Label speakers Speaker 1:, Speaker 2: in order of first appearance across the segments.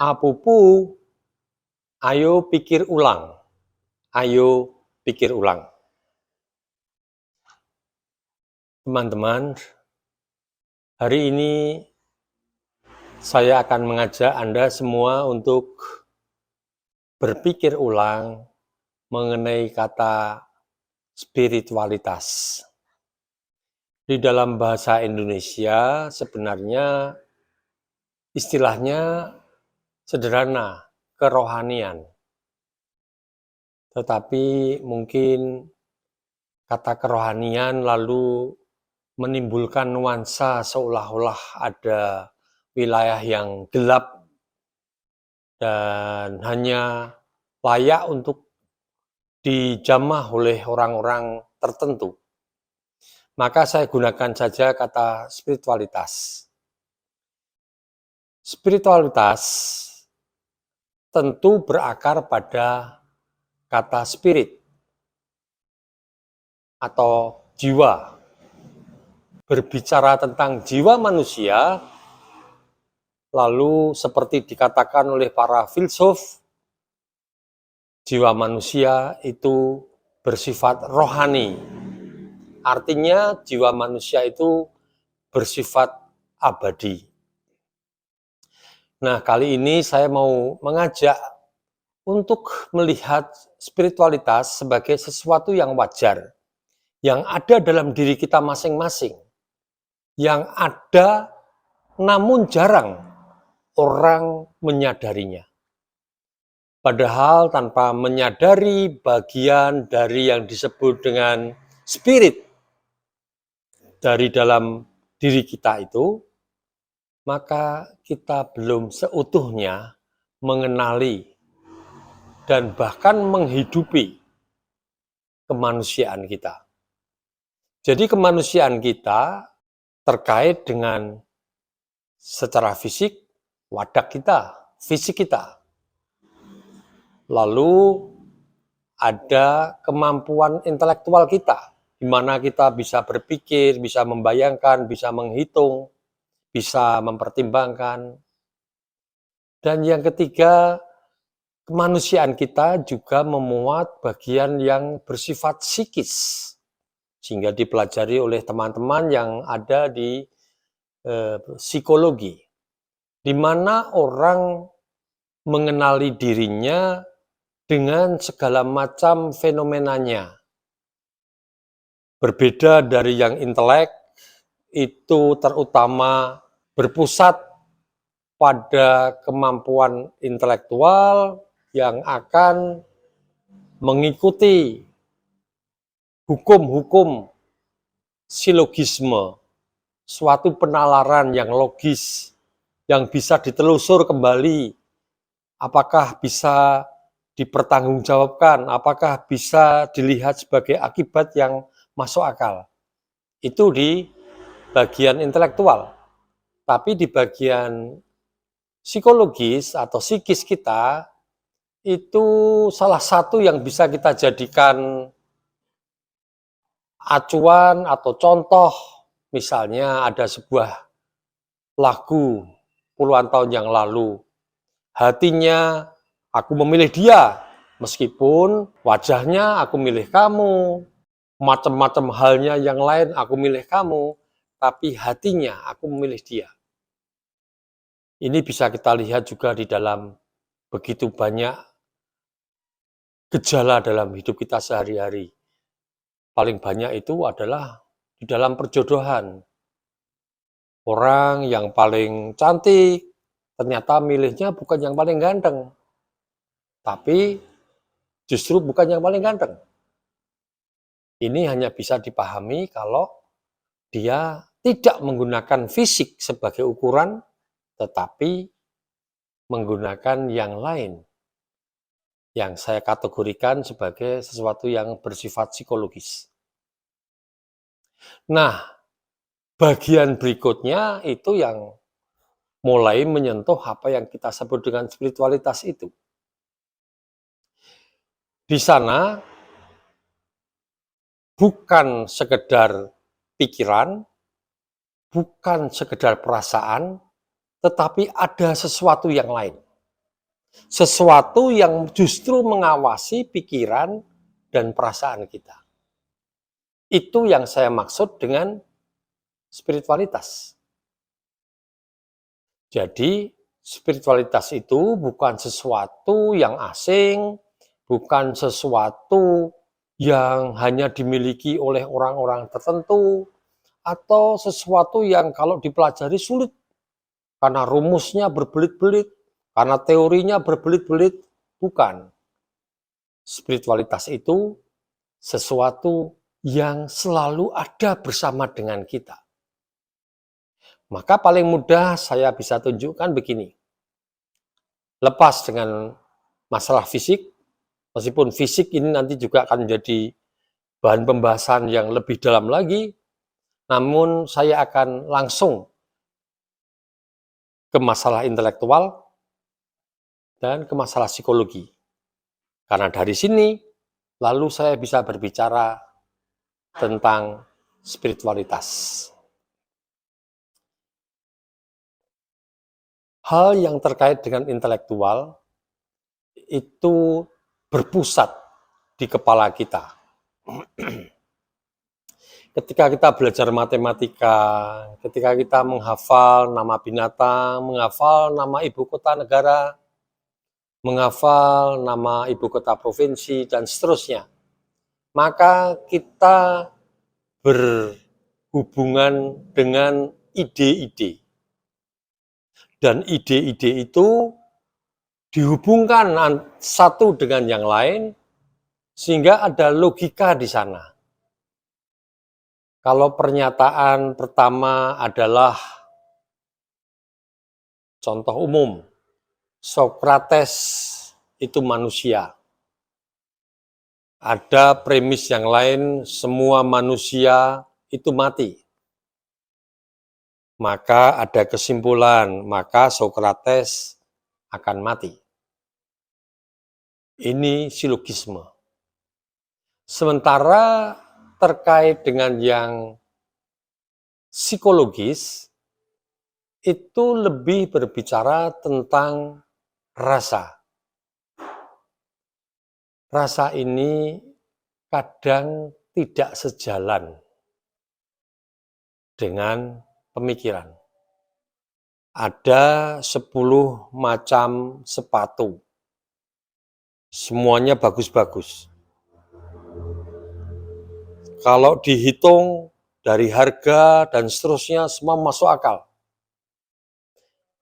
Speaker 1: Apupu, ayo pikir ulang. Ayo pikir ulang. Teman-teman, hari ini saya akan mengajak Anda semua untuk berpikir ulang mengenai kata spiritualitas. Di dalam bahasa Indonesia sebenarnya istilahnya sederhana, kerohanian. Tetapi mungkin kata kerohanian lalu menimbulkan nuansa seolah-olah ada wilayah yang gelap dan hanya layak untuk dijamah oleh orang-orang tertentu. Maka saya gunakan saja kata spiritualitas. Spiritualitas tentu berakar pada kata spirit atau jiwa. Berbicara tentang jiwa manusia, lalu seperti dikatakan oleh para filsuf, jiwa manusia itu bersifat rohani. Artinya jiwa manusia itu bersifat abadi. Nah, kali ini saya mau mengajak untuk melihat spiritualitas sebagai sesuatu yang wajar, yang ada dalam diri kita masing-masing, yang ada namun jarang orang menyadarinya. Padahal tanpa menyadari bagian dari yang disebut dengan spirit dari dalam diri kita itu, maka kita belum seutuhnya mengenali dan bahkan menghidupi kemanusiaan kita. Jadi kemanusiaan kita terkait dengan secara fisik, wadak kita, fisik kita. Lalu ada kemampuan intelektual kita, di mana kita bisa berpikir, bisa membayangkan, bisa menghitung, bisa mempertimbangkan. Dan yang ketiga, kemanusiaan kita juga memuat bagian yang bersifat psikis, sehingga dipelajari oleh teman-teman yang ada di psikologi, di mana orang mengenali dirinya dengan segala macam fenomenanya. Berbeda dari yang intelek, itu terutama berpusat pada kemampuan intelektual yang akan mengikuti hukum-hukum silogisme, suatu penalaran yang logis, yang bisa ditelusur kembali, apakah bisa dipertanggungjawabkan, apakah bisa dilihat sebagai akibat yang masuk akal. Itu di bagian intelektual. Tapi di bagian psikologis atau psikis kita, itu salah satu yang bisa kita jadikan acuan atau contoh. Misalnya ada sebuah lagu puluhan tahun yang lalu, hatinya aku memilih dia, meskipun wajahnya aku milih kamu, macam-macam halnya yang lain aku milih kamu, tapi hatinya aku memilih dia. Ini bisa kita lihat juga di dalam begitu banyak gejala dalam hidup kita sehari-hari. Paling banyak itu adalah di dalam perjodohan. Orang yang paling cantik ternyata milihnya bukan yang paling ganteng, tapi justru bukan yang paling ganteng. Ini hanya bisa dipahami kalau dia tidak menggunakan fisik sebagai ukuran, tetapi menggunakan yang lain, yang saya kategorikan sebagai sesuatu yang bersifat psikologis. Nah, bagian berikutnya itu yang mulai menyentuh apa yang kita sebut dengan spiritualitas itu. Di sana bukan sekedar pikiran, bukan sekedar perasaan, tetapi ada sesuatu yang lain. Sesuatu yang justru mengawasi pikiran dan perasaan kita. Itu yang saya maksud dengan spiritualitas. Jadi, spiritualitas itu bukan sesuatu yang asing, bukan sesuatu yang hanya dimiliki oleh orang-orang tertentu, atau sesuatu yang kalau dipelajari sulit, karena rumusnya berbelit-belit, karena teorinya berbelit-belit. Bukan. Spiritualitas itu sesuatu yang selalu ada bersama dengan kita. Maka paling mudah saya bisa tunjukkan begini. Lepas dengan masalah fisik, meskipun fisik ini nanti juga akan menjadi bahan pembahasan yang lebih dalam lagi, namun saya akan langsung ke masalah intelektual dan ke masalah psikologi. Karena dari sini, lalu saya bisa berbicara tentang spiritualitas. Hal yang terkait dengan intelektual itu berpusat di kepala kita. Ketika kita belajar matematika, ketika kita menghafal nama binatang, menghafal nama ibu kota negara, menghafal nama ibu kota provinsi, dan seterusnya, maka kita berhubungan dengan ide-ide. Dan ide-ide itu dihubungkan satu dengan yang lain, sehingga ada logika di sana. Kalau pernyataan pertama adalah contoh umum, Sokrates itu manusia. Ada premis yang lain, semua manusia itu mati. Maka ada kesimpulan, maka Sokrates akan mati. Ini silogisme. Sementara terkait dengan yang psikologis, itu lebih berbicara tentang rasa. Rasa ini kadang tidak sejalan dengan pemikiran. Ada 10 macam sepatu. Semuanya bagus-bagus. Kalau dihitung dari harga dan seterusnya semua masuk akal.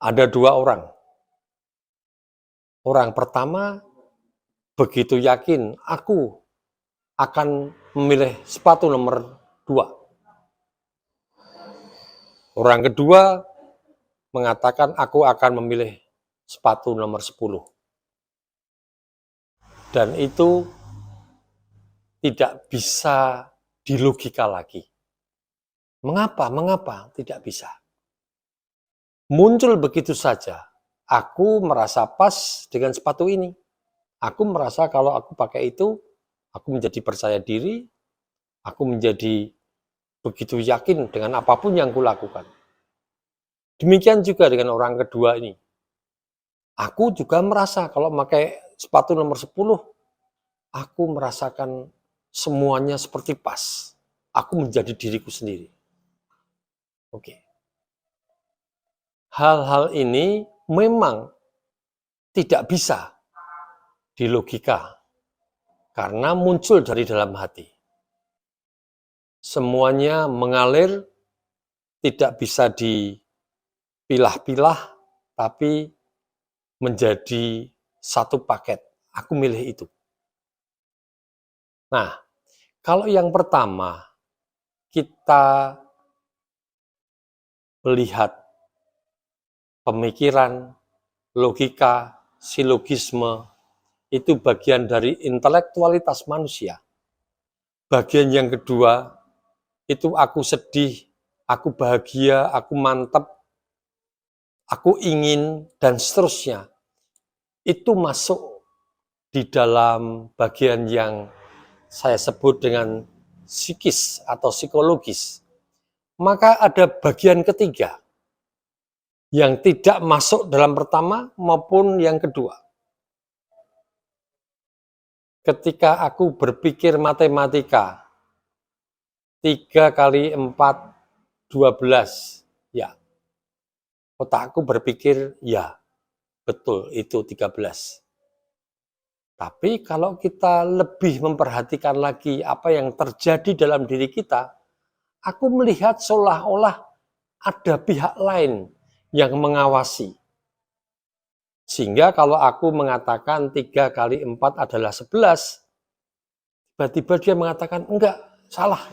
Speaker 1: Ada 2 orang. Orang pertama begitu yakin, aku akan memilih sepatu nomor 2. Orang kedua mengatakan, aku akan memilih sepatu nomor 10. Dan itu tidak bisa dilogika lagi. Mengapa? Mengapa tidak bisa? Muncul begitu saja. Aku merasa pas dengan sepatu ini. Aku merasa kalau aku pakai itu, aku menjadi percaya diri, aku menjadi begitu yakin dengan apapun yang kulakukan. Demikian juga dengan orang kedua ini. Aku juga merasa kalau pakai sepatu nomor 10, aku merasakan semuanya seperti pas. Aku menjadi diriku sendiri. Oke. Hal-hal ini memang tidak bisa dilogika karena muncul dari dalam hati. Semuanya mengalir, tidak bisa dipilah-pilah, tapi menjadi satu paket. Aku milih itu. Nah, kalau yang pertama, kita melihat pemikiran, logika, silogisme, itu bagian dari intelektualitas manusia. Bagian yang kedua, itu aku sedih, aku bahagia, aku mantap, aku ingin, dan seterusnya. Itu masuk di dalam bagian yang saya sebut dengan psikis atau psikologis. Maka ada bagian ketiga, yang tidak masuk dalam pertama maupun yang kedua. Ketika aku berpikir matematika, 3 kali 4, 12. Ya, otakku berpikir, ya, betul, itu 13. Tapi kalau kita lebih memperhatikan lagi apa yang terjadi dalam diri kita, aku melihat seolah-olah ada pihak lain yang mengawasi. Sehingga kalau aku mengatakan 3 kali 4 adalah 11, tiba-tiba dia mengatakan, enggak, salah.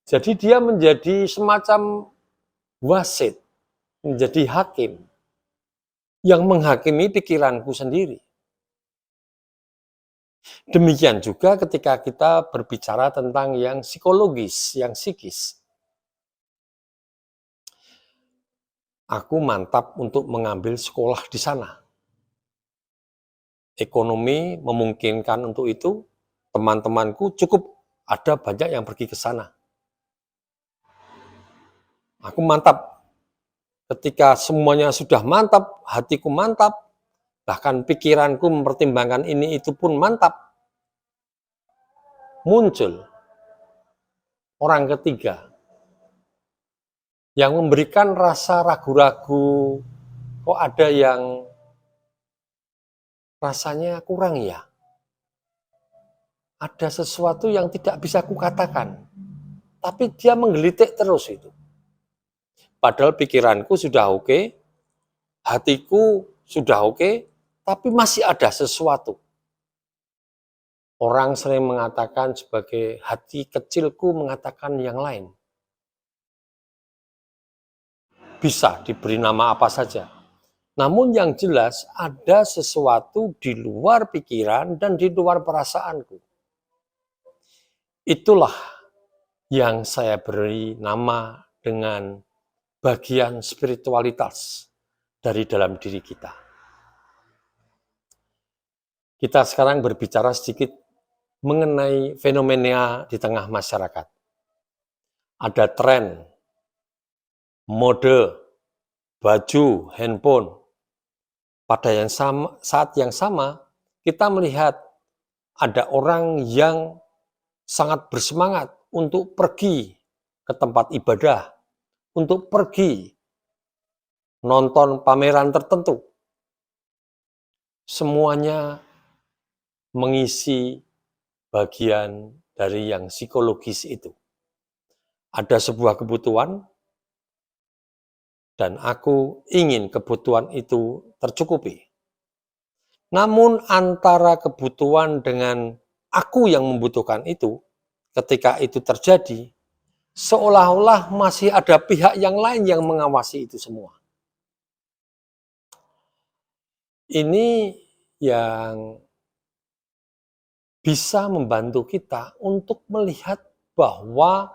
Speaker 1: Jadi dia menjadi semacam wasit, menjadi hakim, yang menghakimi pikiranku sendiri. Demikian juga ketika kita berbicara tentang yang psikologis, yang psikis. Aku mantap untuk mengambil sekolah di sana. Ekonomi memungkinkan untuk itu, teman-temanku cukup ada banyak yang pergi ke sana. Aku mantap. Ketika semuanya sudah mantap, hatiku mantap, bahkan pikiranku mempertimbangkan ini itu pun mantap. Muncul orang ketiga yang memberikan rasa ragu-ragu, kok ada yang rasanya kurang ya? Ada sesuatu yang tidak bisa kukatakan, tapi dia menggelitik terus itu. Padahal pikiranku sudah oke, hatiku sudah oke, tapi masih ada sesuatu. Orang sering mengatakan sebagai hati kecilku mengatakan yang lain. Bisa diberi nama apa saja. Namun yang jelas ada sesuatu di luar pikiran dan di luar perasaanku. Itulah yang saya beri nama dengan bagian spiritualitas dari dalam diri kita. Kita sekarang berbicara sedikit mengenai fenomena di tengah masyarakat. Ada tren, mode, baju, handphone. Pada saat yang sama, kita melihat ada orang yang sangat bersemangat untuk pergi ke tempat ibadah, untuk pergi nonton pameran tertentu. Semuanya mengisi bagian dari yang psikologis itu. Ada sebuah kebutuhan, dan aku ingin kebutuhan itu tercukupi. Namun antara kebutuhan dengan aku yang membutuhkan itu, ketika itu terjadi, seolah-olah masih ada pihak yang lain yang mengawasi itu semua. Ini yang bisa membantu kita untuk melihat bahwa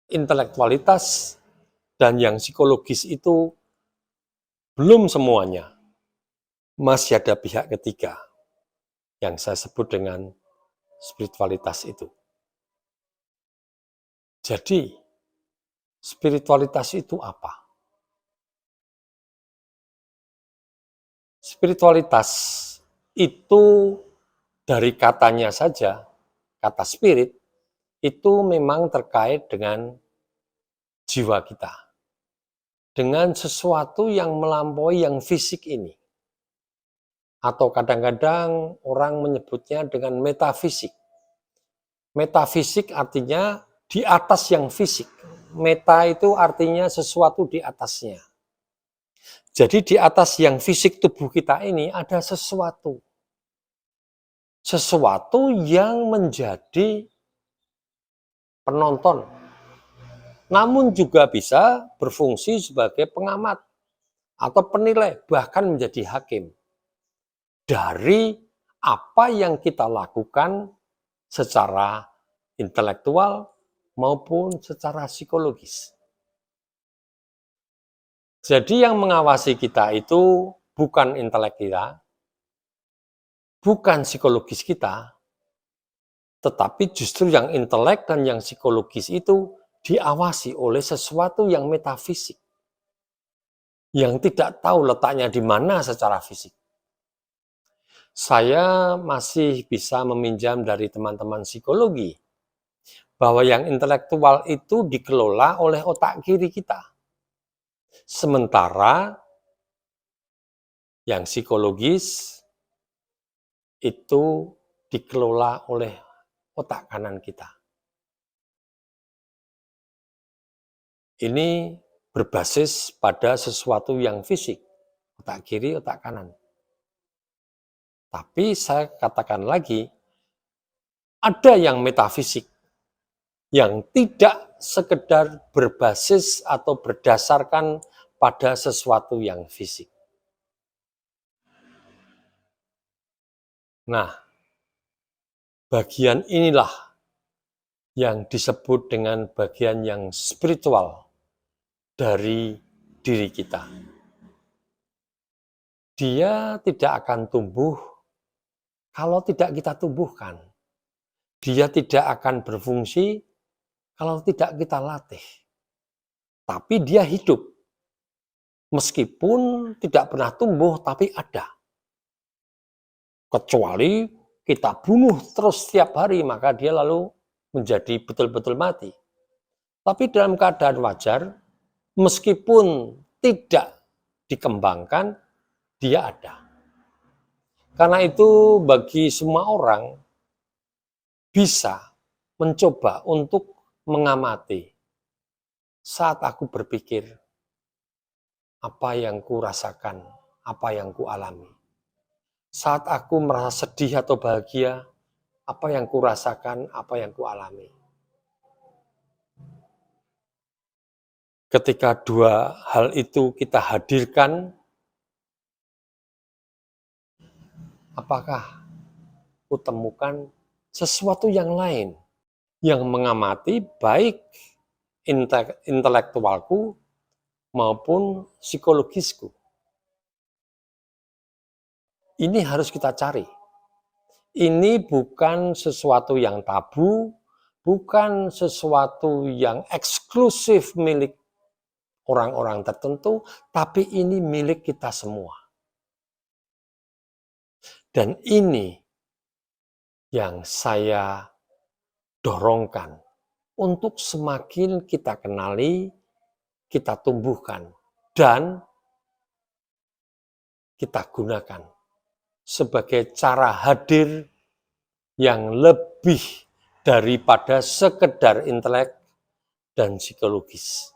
Speaker 1: intelektualitas dan yang psikologis itu belum semuanya. Masih ada pihak ketiga yang saya sebut dengan spiritualitas itu. Jadi, spiritualitas itu apa? Spiritualitas itu dari katanya saja, kata spirit, itu memang terkait dengan jiwa kita. Dengan sesuatu yang melampaui yang fisik ini. Atau kadang-kadang orang menyebutnya dengan metafisik. Metafisik artinya di atas yang fisik. Meta itu artinya sesuatu di atasnya. Jadi di atas yang fisik tubuh kita ini ada sesuatu. Sesuatu yang menjadi penonton. Namun juga bisa berfungsi sebagai pengamat atau penilai, bahkan menjadi hakim. Dari apa yang kita lakukan secara intelektual maupun secara psikologis. Jadi yang mengawasi kita itu bukan intelek kita, bukan psikologis kita, tetapi justru yang intelek dan yang psikologis itu diawasi oleh sesuatu yang metafisik, yang tidak tahu letaknya di mana secara fisik. Saya masih bisa meminjam dari teman-teman psikologi bahwa yang intelektual itu dikelola oleh otak kiri kita. Sementara yang psikologis itu dikelola oleh otak kanan kita. Ini berbasis pada sesuatu yang fisik, otak kiri, otak kanan. Tapi saya katakan lagi, ada yang metafisik, yang tidak sekedar berbasis atau berdasarkan pada sesuatu yang fisik. Nah, bagian inilah yang disebut dengan bagian yang spiritual dari diri kita. Dia tidak akan tumbuh kalau tidak kita tumbuhkan. Dia tidak akan berfungsi kalau tidak kita latih. Tapi dia hidup. Meskipun tidak pernah tumbuh, tapi ada. Kecuali kita bunuh terus setiap hari, maka dia lalu menjadi betul-betul mati. Tapi dalam keadaan wajar, meskipun tidak dikembangkan, dia ada. Karena itu bagi semua orang bisa mencoba untuk mengamati saat aku berpikir apa yang ku rasakan, apa yang ku alami. Saat aku merasa sedih atau bahagia, apa yang ku rasakan, apa yang ku alami. Ketika dua hal itu kita hadirkan, apakah ku temukan sesuatu yang lain yang mengamati baik intelektualku maupun psikologisku. Ini harus kita cari. Ini bukan sesuatu yang tabu, bukan sesuatu yang eksklusif milik orang-orang tertentu, tapi ini milik kita semua. Dan ini yang saya dorongkan untuk semakin kita kenali, kita tumbuhkan, dan kita gunakan sebagai cara hadir yang lebih daripada sekedar intelek dan psikologis.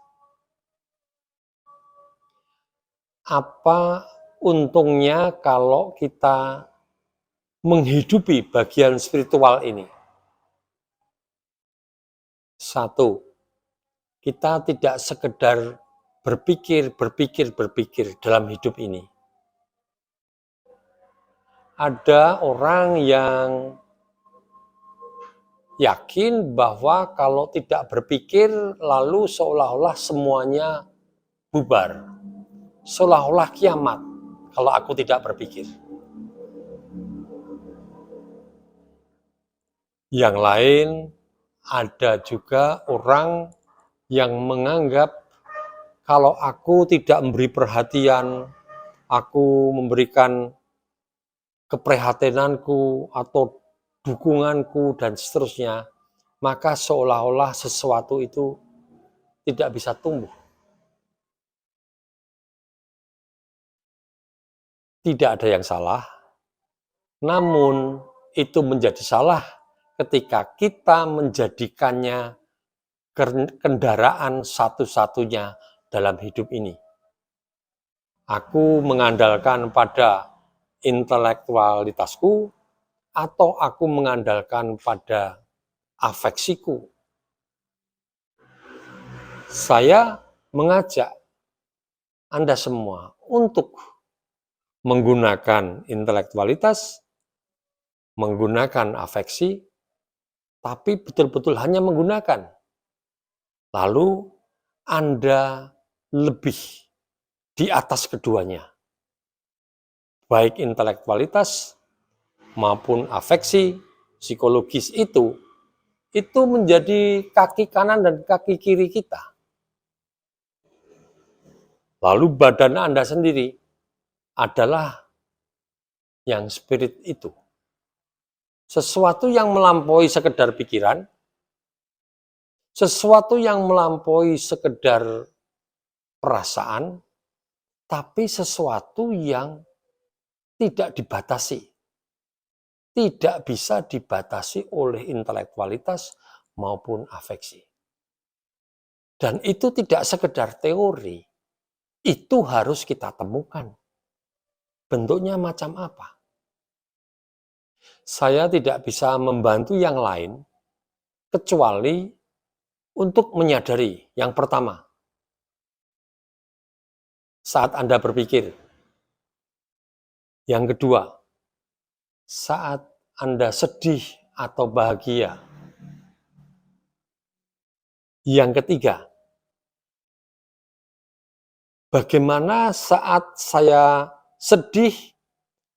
Speaker 1: Apa untungnya kalau kita menghidupi bagian spiritual ini? Satu, kita tidak sekedar berpikir dalam hidup ini. Ada orang yang yakin bahwa kalau tidak berpikir lalu seolah-olah semuanya bubar. Seolah-olah kiamat kalau aku tidak berpikir. Yang lain, ada juga orang yang menganggap kalau aku tidak memberi perhatian, aku memberikan keprihatinanku atau dukunganku dan seterusnya, maka seolah-olah sesuatu itu tidak bisa tumbuh. Tidak ada yang salah, namun itu menjadi salah ketika kita menjadikannya kendaraan satu-satunya dalam hidup ini. Aku mengandalkan pada intelektualitasku atau aku mengandalkan pada afeksiku. Saya mengajak Anda semua untuk menggunakan intelektualitas, menggunakan afeksi, tapi betul-betul hanya menggunakan. Lalu Anda lebih di atas keduanya. Baik intelektualitas maupun afeksi, psikologis itu menjadi kaki kanan dan kaki kiri kita. Lalu badan Anda sendiri adalah yang spirit itu. Sesuatu yang melampaui sekedar pikiran, sesuatu yang melampaui sekedar perasaan, tapi sesuatu yang tidak dibatasi. Tidak bisa dibatasi oleh intelektualitas maupun afeksi. Dan itu tidak sekedar teori, itu harus kita temukan. Bentuknya macam apa? Saya tidak bisa membantu yang lain kecuali untuk menyadari yang pertama, saat Anda berpikir. Yang kedua, saat Anda sedih atau bahagia. Yang ketiga, bagaimana saat saya sedih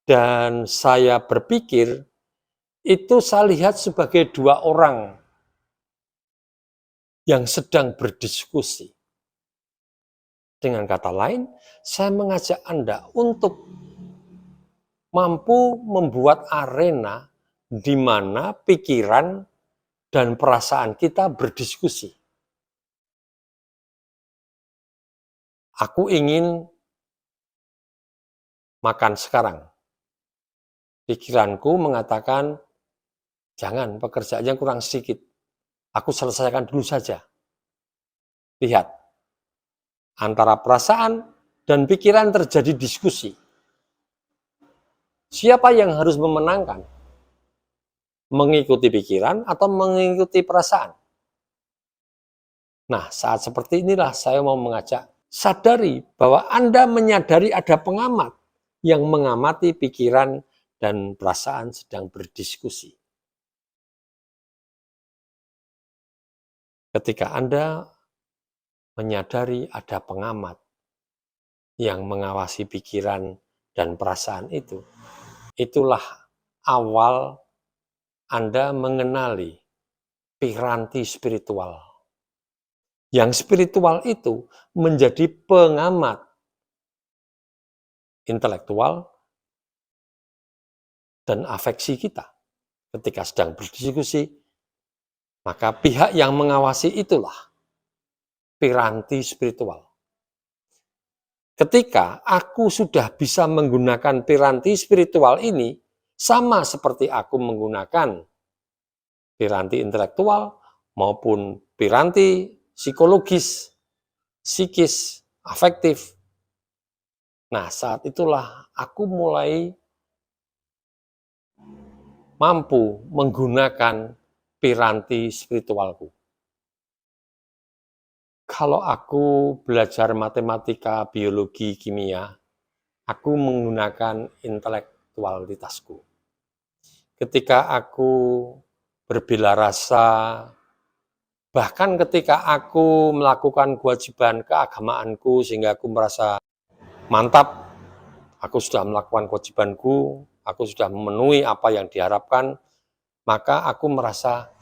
Speaker 1: dan saya berpikir, itu saya lihat sebagai dua orang yang sedang berdiskusi. Dengan kata lain, saya mengajak Anda untuk mampu membuat arena di mana pikiran dan perasaan kita berdiskusi. Aku ingin makan sekarang. Pikiranku mengatakan, jangan, pekerjaannya kurang sedikit. Aku selesaikan dulu saja. Lihat, antara perasaan dan pikiran terjadi diskusi. Siapa yang harus memenangkan? Mengikuti pikiran atau mengikuti perasaan? Nah, saat seperti inilah saya mau mengajak, sadari bahwa Anda menyadari ada pengamat yang mengamati pikiran dan perasaan sedang berdiskusi. Ketika Anda menyadari ada pengamat yang mengawasi pikiran dan perasaan itu, itulah awal Anda mengenali piranti spiritual. Yang spiritual itu menjadi pengamat intelektual dan afeksi kita. Ketika sedang berdiskusi, maka pihak yang mengawasi itulah piranti spiritual. Ketika aku sudah bisa menggunakan piranti spiritual ini, sama seperti aku menggunakan piranti intelektual maupun piranti psikologis, psikis, afektif. Nah, saat itulah aku mulai mampu menggunakan piranti spiritualku. Kalau aku belajar matematika, biologi, kimia, aku menggunakan intelektualitasku. Ketika aku berbela rasa, bahkan ketika aku melakukan kewajiban keagamaanku sehingga aku merasa mantap, aku sudah melakukan kewajibanku, aku sudah memenuhi apa yang diharapkan, maka aku merasa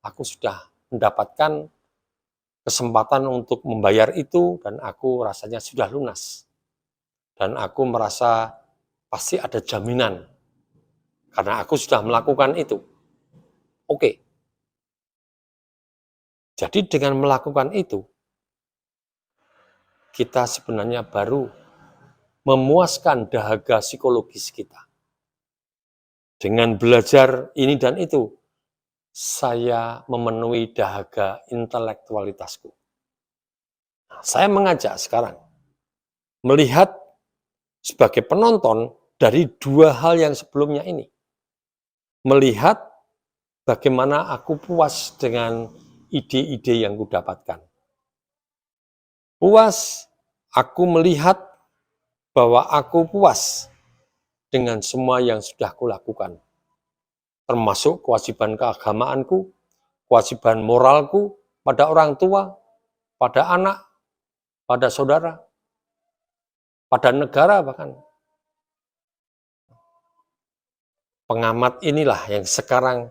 Speaker 1: aku sudah mendapatkan kesempatan untuk membayar itu dan aku rasanya sudah lunas. Dan aku merasa pasti ada jaminan karena aku sudah melakukan itu. Oke. Jadi dengan melakukan itu, kita sebenarnya baru memuaskan dahaga psikologis kita. Dengan belajar ini dan itu, saya memenuhi dahaga intelektualitasku. Saya mengajak sekarang melihat sebagai penonton dari dua hal yang sebelumnya ini. Melihat bagaimana aku puas dengan ide-ide yang kudapatkan. Puas, aku melihat bahwa aku puas dengan semua yang sudah kulakukan. Termasuk kewajiban keagamaanku, kewajiban moralku pada orang tua, pada anak, pada saudara, pada negara bahkan. Pengamat inilah yang sekarang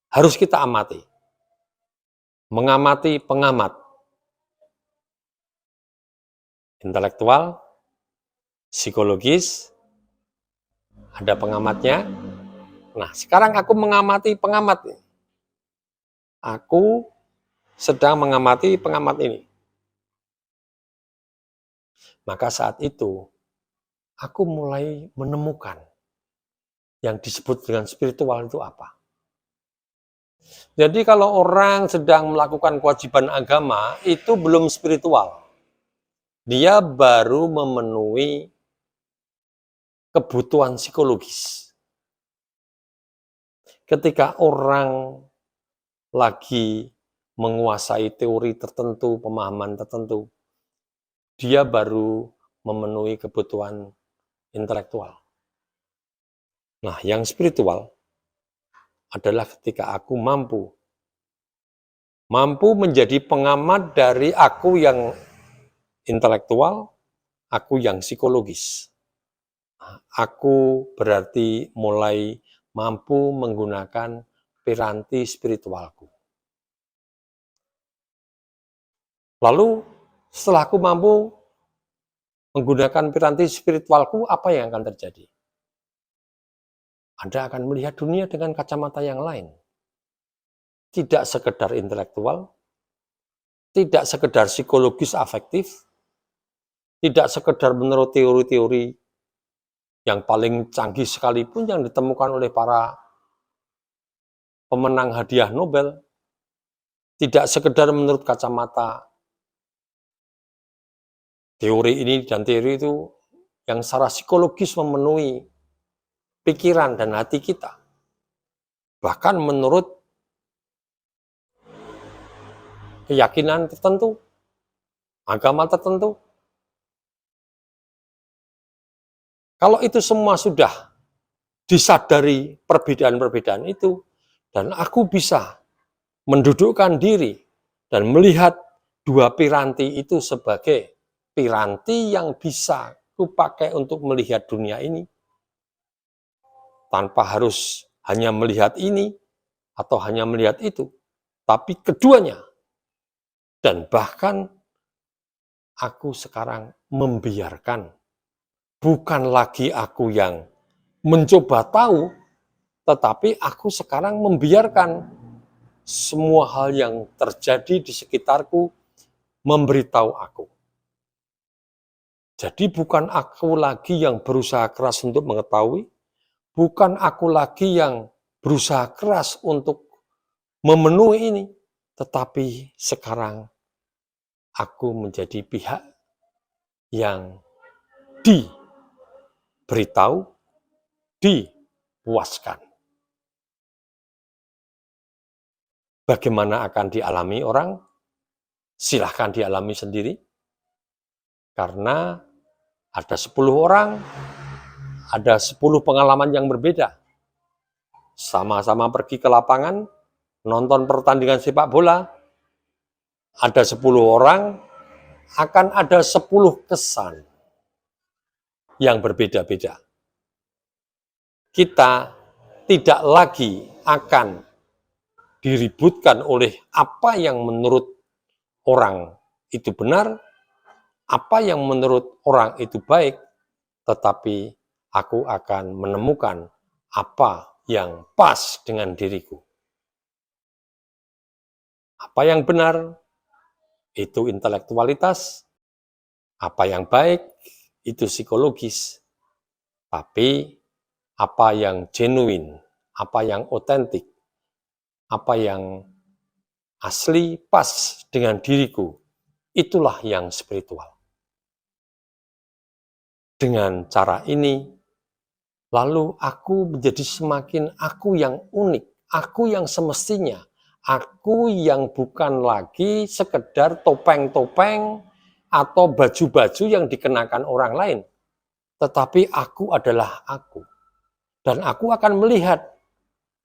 Speaker 1: harus kita amati. Mengamati pengamat. Intelektual, psikologis, Ada pengamatnya. Nah, sekarang aku mengamati pengamat. Aku sedang mengamati pengamat ini. Maka saat itu, aku mulai menemukan yang disebut dengan spiritual itu apa. Jadi kalau orang sedang melakukan kewajiban agama, itu belum spiritual. Dia baru memenuhi kebutuhan psikologis. Ketika orang lagi menguasai teori tertentu, pemahaman tertentu, dia baru memenuhi kebutuhan intelektual. Nah, yang spiritual adalah ketika aku mampu menjadi pengamat dari aku yang intelektual, aku yang psikologis. Aku berarti mulai mampu menggunakan piranti spiritualku. Lalu setelah aku mampu menggunakan piranti spiritualku, apa yang akan terjadi? Anda akan melihat dunia dengan kacamata yang lain. Tidak sekedar intelektual, tidak sekedar psikologis afektif, tidak sekedar menurut teori-teori yang paling canggih sekalipun yang ditemukan oleh para pemenang hadiah Nobel, tidak sekedar menurut kacamata teori ini dan teori itu yang secara psikologis memenuhi pikiran dan hati kita. Bahkan menurut keyakinan tertentu, agama tertentu. Kalau itu semua sudah disadari perbedaan-perbedaan itu, dan aku bisa mendudukkan diri dan melihat dua piranti itu sebagai piranti yang bisa kupakai untuk melihat dunia ini, tanpa harus hanya melihat ini atau hanya melihat itu, tapi keduanya. Dan bahkan aku sekarang membiarkan, bukan lagi aku yang mencoba tahu, tetapi aku sekarang membiarkan semua hal yang terjadi di sekitarku memberitahu aku. Jadi bukan aku lagi yang berusaha keras untuk mengetahui, bukan aku lagi yang berusaha keras untuk memenuhi ini, tetapi sekarang aku menjadi pihak yang diberitahu, dipuaskan. Bagaimana akan dialami orang? Silahkan dialami sendiri. Karena ada 10 orang, ada 10 pengalaman yang berbeda. Sama-sama pergi ke lapangan, nonton pertandingan sepak bola, ada 10 orang, akan ada 10 kesan yang berbeda-beda. Kita tidak lagi akan diributkan oleh apa yang menurut orang itu benar, apa yang menurut orang itu baik, tetapi aku akan menemukan apa yang pas dengan diriku. Apa yang benar, itu intelektualitas. Apa yang baik, itu psikologis. Tapi apa yang genuine, apa yang otentik, apa yang asli, pas dengan diriku, itulah yang spiritual. Dengan cara ini, lalu aku menjadi semakin aku yang unik, aku yang semestinya, aku yang bukan lagi sekedar topeng-topeng atau baju-baju yang dikenakan orang lain, tetapi aku adalah aku. Dan aku akan melihat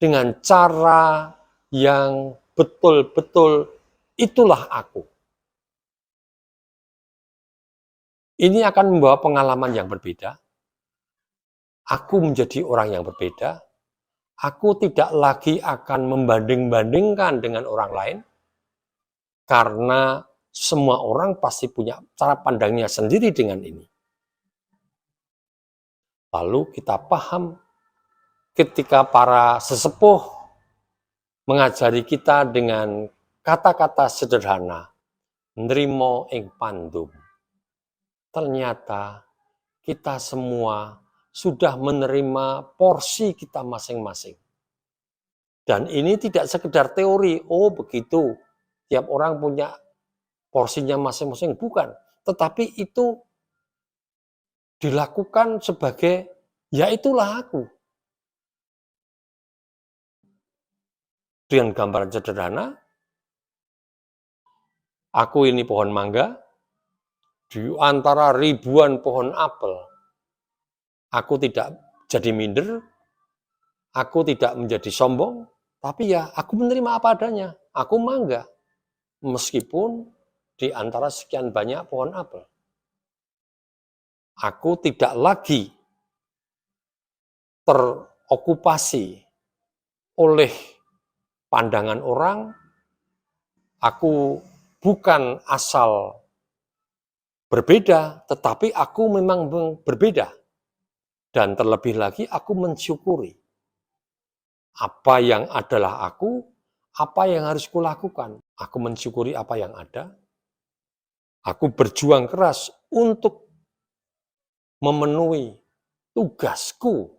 Speaker 1: dengan cara yang betul-betul itulah aku. Ini akan membawa pengalaman yang berbeda. Aku menjadi orang yang berbeda. Aku tidak lagi akan membanding-bandingkan dengan orang lain, karena semua orang pasti punya cara pandangnya sendiri dengan ini. Lalu kita paham ketika para sesepuh mengajari kita dengan kata-kata sederhana, nrimo ing pandum. Ternyata kita semua sudah menerima porsi kita masing-masing. Dan ini tidak sekedar teori, oh begitu, tiap orang punya porsinya masing-masing, bukan. Tetapi itu dilakukan sebagai, ya itulah aku. Dengan gambaran sederhana, aku ini pohon mangga, di antara ribuan pohon apel, aku tidak jadi minder, aku tidak menjadi sombong, tapi ya aku menerima apa adanya, aku mangga, meskipun di antara sekian banyak pohon apel. Aku tidak lagi terokupasi oleh pandangan orang, aku bukan asal berbeda, tetapi aku memang berbeda. Dan terlebih lagi aku mensyukuri apa yang adalah aku, apa yang harus kulakukan. Aku mensyukuri apa yang ada. Aku berjuang keras untuk memenuhi tugasku,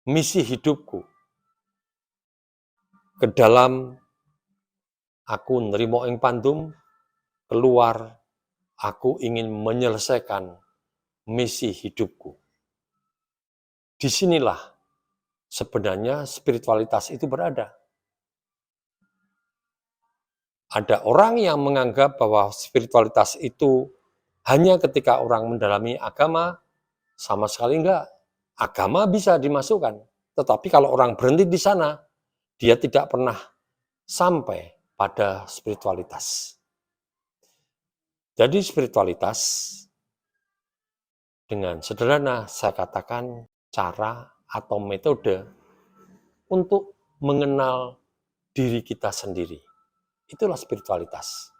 Speaker 1: misi hidupku. Ke dalam aku nrimo ing pandum, keluar aku ingin menyelesaikan misi hidupku. Disinilah sebenarnya spiritualitas itu berada. Ada orang yang menganggap bahwa spiritualitas itu hanya ketika orang mendalami agama, sama sekali enggak. Agama bisa dimasukkan, tetapi kalau orang berhenti di sana, dia tidak pernah sampai pada spiritualitas. Jadi spiritualitas, dengan sederhana saya katakan, cara atau metode untuk mengenal diri kita sendiri. Itulah spiritualitas.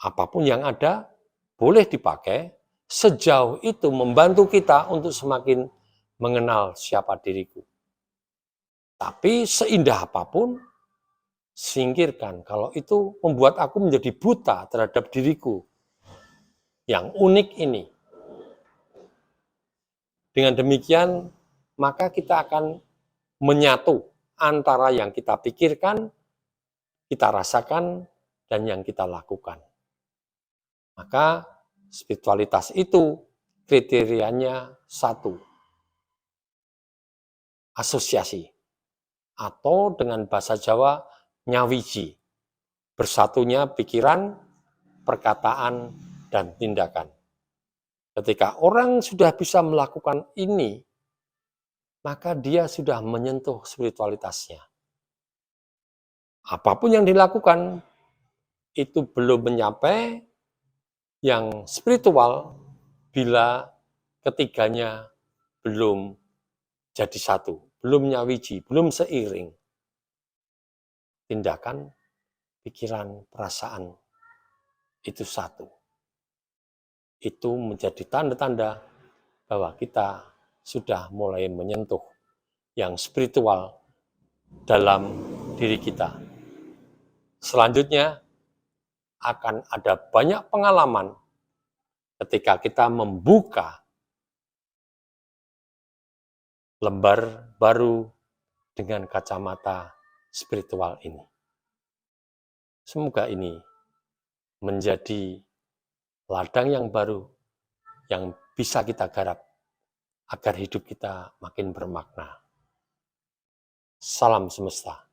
Speaker 1: Apapun yang ada, boleh dipakai, sejauh itu membantu kita untuk semakin mengenal siapa diriku. Tapi seindah apapun, singkirkan kalau itu membuat aku menjadi buta terhadap diriku yang unik ini. Dengan demikian, maka kita akan menyatu antara yang kita pikirkan, kita rasakan, dan yang kita lakukan. Maka spiritualitas itu kriterianya satu, asosiasi, atau dengan bahasa Jawa, nyawiji, bersatunya pikiran, perkataan, dan tindakan. Ketika orang sudah bisa melakukan ini, maka dia sudah menyentuh spiritualitasnya. Apapun yang dilakukan, itu belum mencapai yang spiritual bila ketiganya belum jadi satu, belum nyawiji, belum seiring. Tindakan, pikiran, perasaan, itu satu. Itu menjadi tanda-tanda bahwa kita sudah mulai menyentuh yang spiritual dalam diri kita. Selanjutnya akan ada banyak pengalaman ketika kita membuka lembar baru dengan kacamata spiritual ini. Semoga ini menjadi ladang yang baru yang bisa kita garap agar hidup kita makin bermakna. Salam semesta.